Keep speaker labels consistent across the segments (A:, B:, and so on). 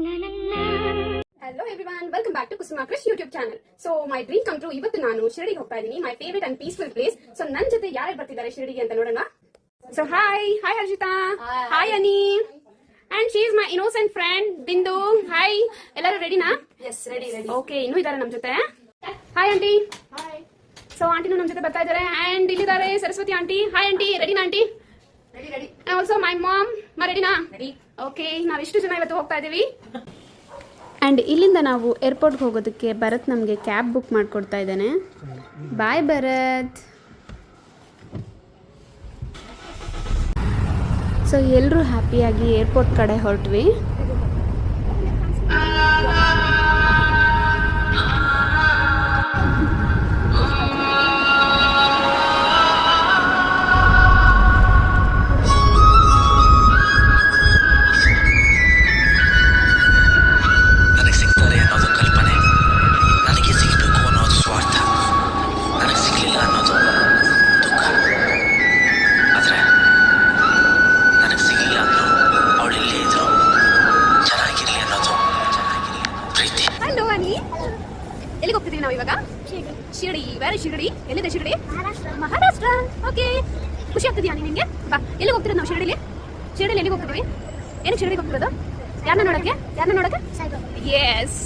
A: Hello everyone, welcome back to Kusuma Krish YouTube channel. So my dream come true. ಇವತ್ತು ನಾನು ಶಿರಡಿಗೆ ಹೋಗ್ತಾ ಇದ್ದೀನಿ. My favorite and peaceful place. So ನನ್ನ ಜೊತೆ ಯಾರು ಬರ್ತಿದ್ದಾರೆ ಶಿರಡಿಗೆ ಅಂತ ನೋಡೋಣ. So hi Harshita. Hi Ani. And she is my innocent friend Bindu. Hi. ಎಲ್ಲರೂ ರೆಡಿನಾ?
B: Yes, ready.
A: Okay, ಇನ್ನೂ ಇದ್ದಾರೆ ನಮ್ಮ ಜೊತೆ. Hi aunty.
B: Hi.
A: So aunty ನಮ್ಮ ಜೊತೆ ಬರ್ತಾ ಇದ್ದಾರೆ and ಇಲ್ಲಿದ್ದಾರೆ ಸರಸ್ವತಿ aunty. Hi aunty, ರೆಡಿನಾ aunty?
B: Ready.
A: And also my mom. ರೆಡಿನಾ?
B: Ready.
A: Okay, ನಾವು ಇಷ್ಟು ಜನ ಇವತ್ತು ಹೋಗ್ತಾ ಇದ್ದೀವಿ. ಆ್ಯಂಡ್ ಇಲ್ಲಿಂದ ನಾವು ಏರ್ಪೋರ್ಟ್ಗೆ ಹೋಗೋದಕ್ಕೆ ಭರತ್ ನಮಗೆ ಕ್ಯಾಬ್ ಬುಕ್ ಮಾಡಿಕೊಡ್ತಾ ಇದ್ದಾನೆ. ಬಾಯ್ ಭರತ್. ಸೊ ಎಲ್ಲರೂ ಹ್ಯಾಪಿಯಾಗಿ ಏರ್ಪೋರ್ಟ್ ಕಡೆ ಹೊರಟ್ವಿ. ಎಲ್ಲಿಗೆ ಹೋಗ್ತಿದ್ದೀವಿ ನಾವು ಇವಾಗ? ಶಿರಡಿ. ವೆರಿ ಶಿರಡಿ. ಎಲ್ಲಿದೆ ಶಿರಡಿ? ಮಹಾರಾಷ್ಟ್ರ. ಓಕೆ, ಖುಷಿ ಆಗ್ತಿದ್ಯಾ ನಿಮಗೆ? ಬಾ, ಎಲ್ಲಿಗೆ ಹೋಗ್ತಿರೋದು ನಾವು ಶಿರಡಿಲಿ? ಶಿರಡಿಲಿ ಎಲ್ಲಿಗೆ ಹೋಗ್ತಿದ್ದೀವಿ? ಏನಕ್ಕೆ ಶಿರಡಿಗೆ ಹೋಗ್ತಿರೋದು? ಯಾರನ್ನ ನೋಡಕ್ಕೆ? ಎಸ್.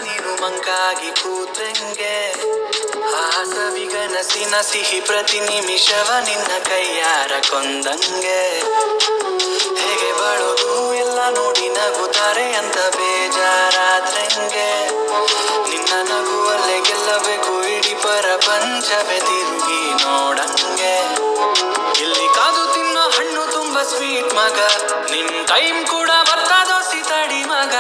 B: ನೀನು ಮಂಕಾಗಿ ಕೂತಂಗೆ ಹಾಸವಿಗನಸಿನ ಸಿಹಿ ಪ್ರತಿ ನಿಮಿಷವ ನಿನ್ನ ಕೈಯಾರ ಕೊಂದಂಗೆ ಹೇಗೆ ಬಾಳೋದು ಎಲ್ಲ ನೋಡಿ ನಗುತ್ತಾರೆ ಅಂತ ಬೇಜಾರಾದ್ರಂಗೆ ನಿನ್ನ ನಗುವಲ್ಲೇ ಗೆಲ್ಲಬೇಕು ಇಡೀ ಪ್ರಪಂಚವೇ ತಿರುಗಿ ನೋಡಂಗೆ ಇಲ್ಲಿ ಕಾದು ತಿನ್ನೋ ಹಣ್ಣು ತುಂಬಾ ಸ್ವೀಟ್ ಮಗ ನಿನ್ ಟೈಮ್ ಕೂಡ ಬರ್ತದೋ ಸಿತಡಿ ಮಗ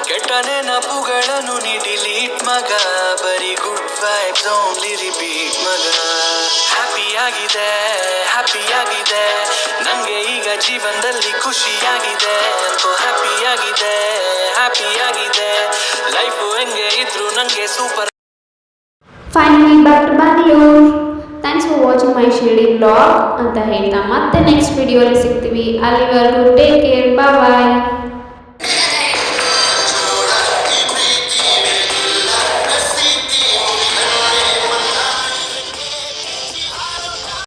B: ಕೆಟ್ಟ ನೆನಪುಗಳನ್ನು ನೀ ಡಿಲೀಟ್ ಮಗ ಬರೀ ಗುಡ್ ವೈಬ್ಸ್ ಓನ್ಲಿ ರಿಪೀಟ್ ಮಗ ಹ್ಯಾಪಿಯಾಗಿದೆ ನಂಗೆ ಈಗ ಜೀವನದಲ್ಲಿ ಖುಷಿಯಾಗಿದೆ ಅಂತೂ ಹ್ಯಾಪಿಯಾಗಿದೆ ಲೈಫು ಹೆಂಗೆ ಇದ್ರು ನಂಗೆ super.
C: Finally back to Bangalore. Thanks for watching my Shirdi vlog ಅಂತ ಹೇಳ್ತಾ ಮತ್ತೆ ನೆಕ್ಸ್ಟ್ ವಿಡಿಯೋಲಿ ಸಿಗ್ತೀವಿ. ಅಲ್ಲಿವರೆಗೂ ಟೇಕ್ ಕೇರ್, ಬಾಯ್.